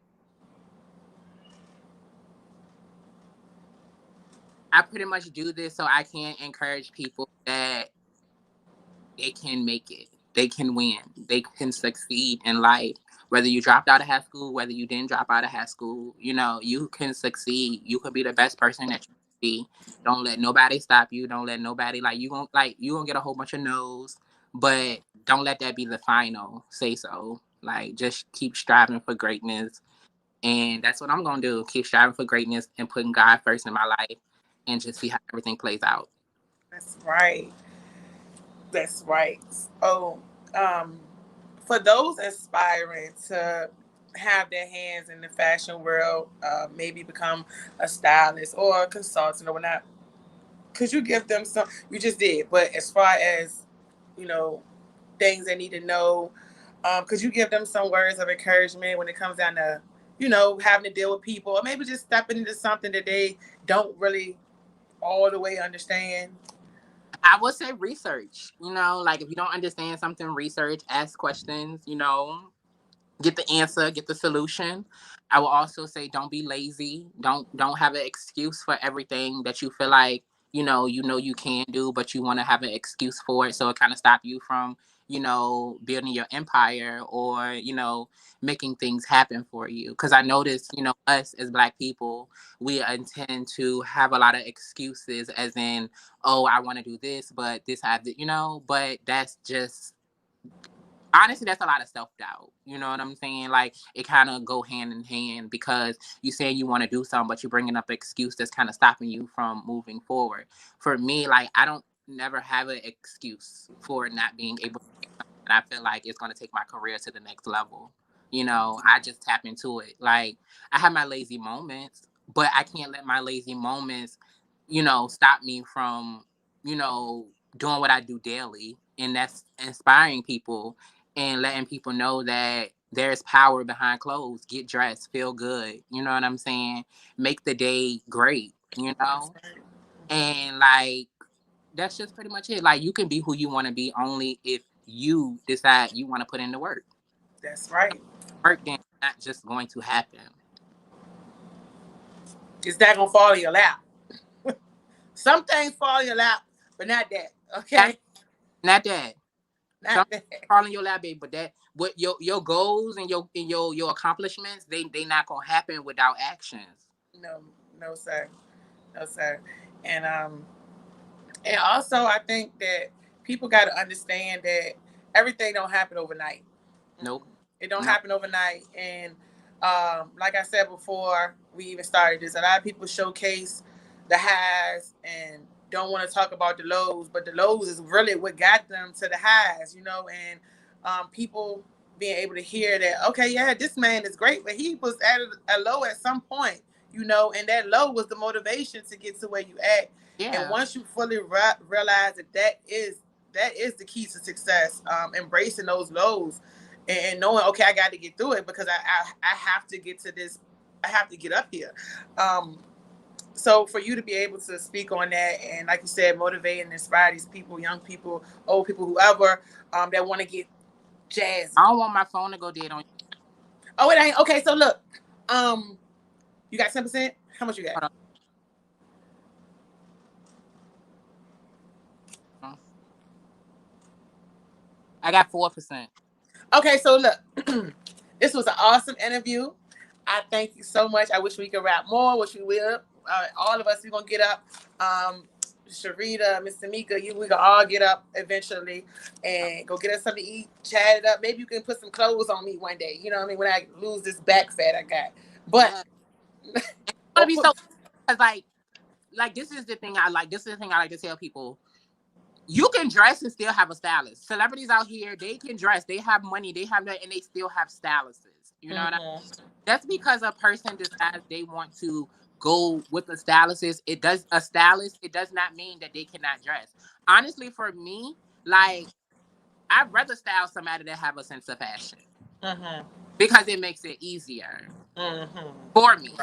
do this so I can encourage people that they can make it. They can win. They can succeed in life. Whether you dropped out of high school, whether you didn't drop out of high school, you can succeed. You can be the best person that you can be. Don't let nobody stop you. Don't let nobody you gonna get a whole bunch of no's, but don't let that be the final say so. Like just keep striving for greatness. And that's what I'm gonna do. Keep striving for greatness and putting God first in my life and just see how everything plays out. That's right. That's right. Oh, um, for those aspiring to have their hands in the fashion world, maybe become a stylist or a consultant or whatnot, could you give them some? You just did, but as far as you know, things they need to know, could you give them some words of encouragement when it comes down to having to deal with people, or maybe just stepping into something that they don't really all the way understand? I would say research. Like if you don't understand something, research, ask questions, get the answer, get the solution. I will also say don't be lazy. Don't have an excuse for everything that you feel like, you can do, but you want to have an excuse for it. So it kind of stop you from, building your empire or, making things happen for you. Cause I noticed, us as Black people, we intend to have a lot of excuses as in, oh, I want to do this, but this have to, but that's just honestly, that's a lot of self-doubt. You know what I'm saying? Like it kind of go hand in hand because you saying you want to do something, but you're bringing up an excuse that's kind of stopping you from moving forward. For me, like I don't never have an excuse for not being able to do something. And I feel like it's going to take my career to the next level. I just tap into it. Like I have my lazy moments, but I can't let my lazy moments, stop me from, you know, doing what I do daily. And that's inspiring people and letting people know that there's power behind clothes. Get dressed, feel good. You know what I'm saying? Make the day great, That's right. And like that's just pretty much it. Like you can be who you want to be only if you decide you want to put in the work. That's right. Work then not just going to happen. It's not gonna fall in your lap. Some things fall in your lap, but not that. That's Okay, not that. Some not that. fall in your lap, babe, but that what your goals and your accomplishments, they not gonna happen without actions. No, no, sir, no, sir. And and also I think that people got to understand that everything don't happen overnight. Nope. It don't Nope. happen overnight. And like I said before we even started this, a lot of people showcase the highs and don't want to talk about the lows, but the lows is really what got them to the highs, and people being able to hear that, okay, yeah, this man is great, but he was at a low at some point, and that low was the motivation to get to where you at. And Yeah. once you fully realize that that is the key to success, embracing those lows and knowing, okay, I got to get through it because I have to get to this. I have to get up here. So for you to be able to speak on that and, like you said, motivate and inspire these people, young people, old people, whoever, that want to get jazzy. I don't want my phone to go dead on Oh, it ain't okay. So look, um, you got 10%. How much you got? you. I got 4%. Okay, so look, this was an awesome interview. I thank you so much. I wish we could rap more. Wish we will. All of us, we're gonna get up. Sharita, Miss Tamika, we gonna all get up eventually and go get us something to eat, chat it up. Maybe you can put some clothes on me one day. You know what I mean? When I lose this back fat I got, but Yeah. It's gonna or be put. so because like this is the thing I like. This is the thing I like to tell people. You can dress and still have a stylist. Celebrities out here, they can dress, they have money, they have that, and they still have stylists. You know what I mean? Mm-hmm. That's because a person decides they want to go with a stylist. It does not mean that they cannot dress. Honestly, for me, like I'd rather style somebody that have a sense of fashion Mm-hmm. because it makes it easier Mm-hmm. for me.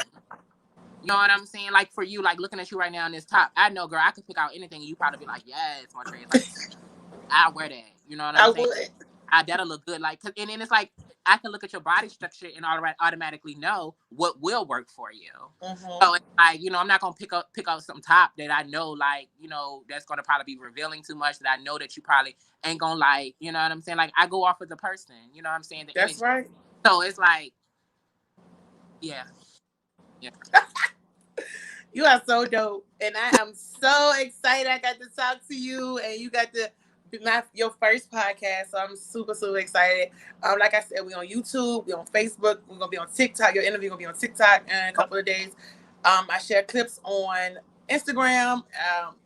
You know what I'm saying? Like for you, like looking at you right now in this top, I know, girl, I could pick out anything, and you probably be like, "Yes, Montrez, like I wear that." You know what I'm I saying? would. That'll look good. Like, and then it's like I can look at your body structure and automatically know what will work for you. Mm-hmm. So it's like, I'm not gonna pick up some top that I know, like, that's gonna probably be revealing too much, that I know that you probably ain't gonna like. You know what I'm saying? Like, I go off of the person. You know what I'm saying? The That's energy. right. So it's like, yeah, yeah. You are so dope, and I am so excited. I got to talk to you, and you got to be your first podcast. So I'm super, super excited. Like I said, we on YouTube, we on Facebook, we're gonna be on TikTok. Your interview gonna be on TikTok in a couple of days. I share clips on Instagram.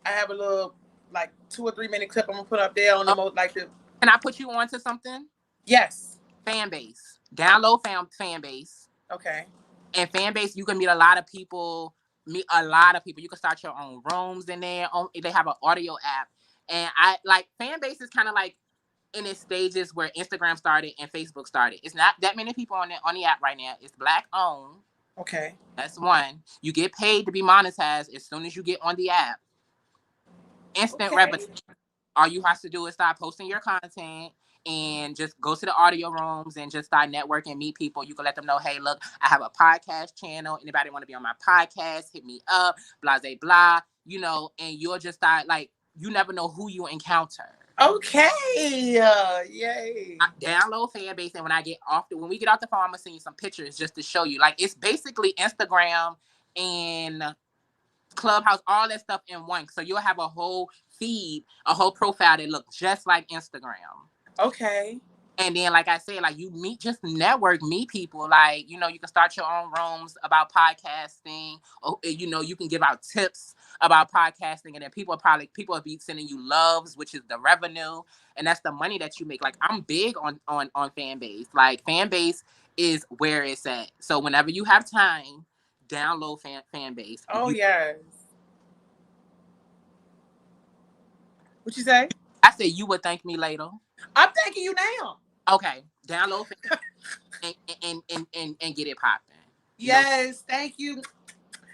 I have a little like 2 or 3 minute clip I'm gonna put up there on the most like the. Can I put you on to something? Yes. Fan base. Download fan base. Okay. And fan base, you can meet a lot of people. You can start your own rooms in there. They have an audio app. And I like fan base is kind of like in its stages where Instagram started and Facebook started. It's not that many people on the app right now. It's Black owned. Okay. That's one. You get paid to be monetized as soon as you get on the app. Instant revenue. All you have to do is start posting your content and just go to the audio rooms and just start networking, meet people. You can let them know, hey, look, I have a podcast channel. Anybody want to be on my podcast? Hit me up, blah, blah, blah, and you'll just start, like, you never know who you encounter. Okay. Yay. I download fan base, and when we get off the phone, I'm going to send you some pictures just to show you. Like, it's basically Instagram and Clubhouse, all that stuff in one. So you'll have a whole feed, a whole profile that looks just like Instagram. Okay. And then, like I said, like, you meet people. Like, you can start your own rooms about podcasting. Or, you can give out tips about podcasting, and then people will be sending you loves, which is the revenue, and that's the money that you make. Like, I'm big on fan base. Like, fan base is where it's at. So whenever you have time, download fan base. Oh, yes. What you say? I said you would thank me later. I'm thanking you now. Okay, download and get it popping. Yes, thank you.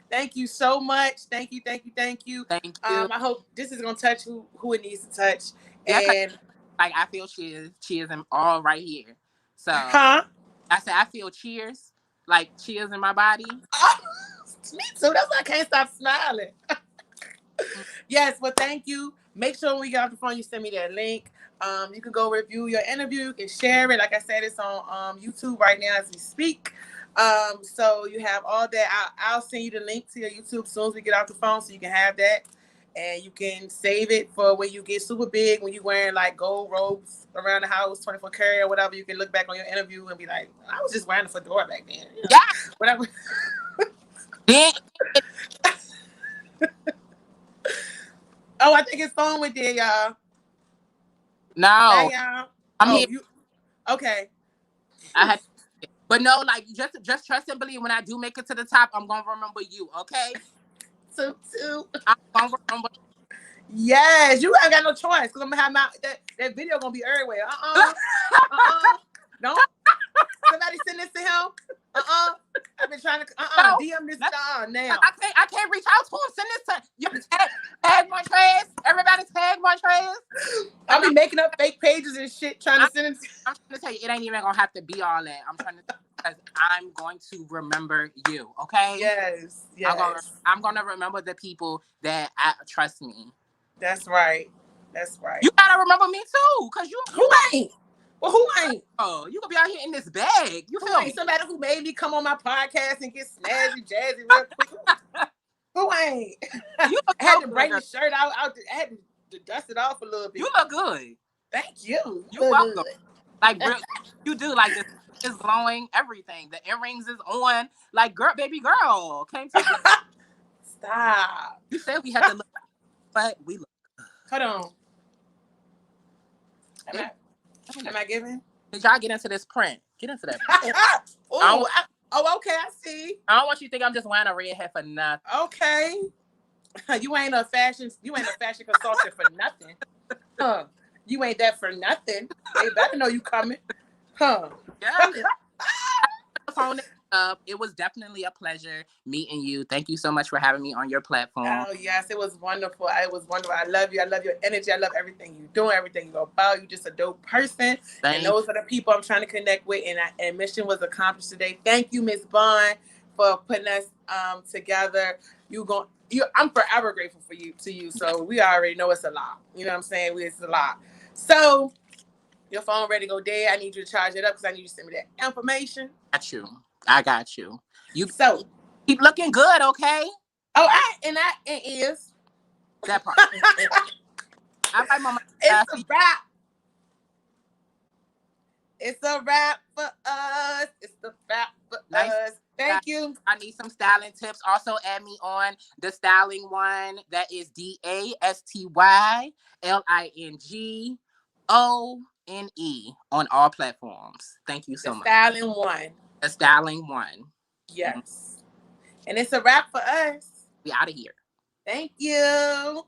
Thank you so much. Thank you. Thank you. I hope this is gonna touch who it needs to touch. Yeah, and like, I feel cheers and all right here. So I said I feel cheers, like cheers in my body. Oh, me too. That's why I can't stop smiling. Yes, well, thank you. Make sure when we get off the phone, you send me that link. You can go review your interview. You can share it. Like I said, it's on YouTube right now as we speak. So you have all that. I'll send you the link to your YouTube as soon as we get off the phone, so you can have that, and you can save it for when you get super big, when you're wearing like gold robes around the house, 24 karat or whatever. You can look back on your interview and be like, I was just wearing a fedora back then. Yeah. Whatever. Oh, I think it's phone with there, y'all. No, hey, y'all. I'm here. Okay. But no, like, just trust and believe. When I do make it to the top, I'm gonna remember you. Okay. So, I'm gonna remember. Yes, you ain't got no choice, because I'm gonna have that video gonna be everywhere. Don't somebody send this to him. I've been trying to DM this now. I can't reach out to him. Send this to you. Tag Montrez. Everybody tag Montrez. I'll be making up fake pages and shit trying to send it. I'm trying to tell you, it ain't even gonna have to be all that. I'm trying to, because I'm going to remember you. Okay. Yes. I'm gonna remember the people that trust me. That's right. You gotta remember me too, because who ain't? Well, who ain't? Oh, you gonna be out here in this bag. You feel me? Somebody who made me come on my podcast and get snazzy, jazzy real quick. Who ain't? I had to bring the shirt out. I had to dust it off a little bit. You look good. Thank you. You're welcome. Good. Like, you do. Like, this is glowing. Everything. The earrings is on. Like, baby girl. Came to Stop. You said we had to look, but we look good. Hold on. Am I giving? Did y'all get into this print? Get into that. Okay, I see. I don't want you to think I'm just wearing a red hat for nothing. Okay. You ain't a fashion consultant for nothing. Huh. You ain't that for nothing. They better know you coming. Huh. Yeah. It was definitely a pleasure meeting you. Thank you so much for having me on your platform. Oh yes, it was wonderful. It was wonderful. I love you. I love your energy. I love everything you're doing, everything you're about. You're just a dope person, and Thank those are the people I'm trying to connect with. And mission was accomplished today. Thank you, Miss Bond, for putting us together. I'm forever grateful for you to you. So we already know it's a lot. You know what I'm saying? It's a lot. So your phone ready to go dead. I need you to charge it up because I need you to send me that information. got you. I got you. You So, keep looking good, okay? oh, it is. That part. All right, Mama. It's a wrap. It's a wrap for us. It's the wrap for Nice. us. Thank you. I need some styling tips. Also, add me on the styling one. That is DASTYLINGONE on all platforms. Thank you The so much. styling one. The styling one. Mhm. Yes. And it's a wrap for us. We out of here. Thank you.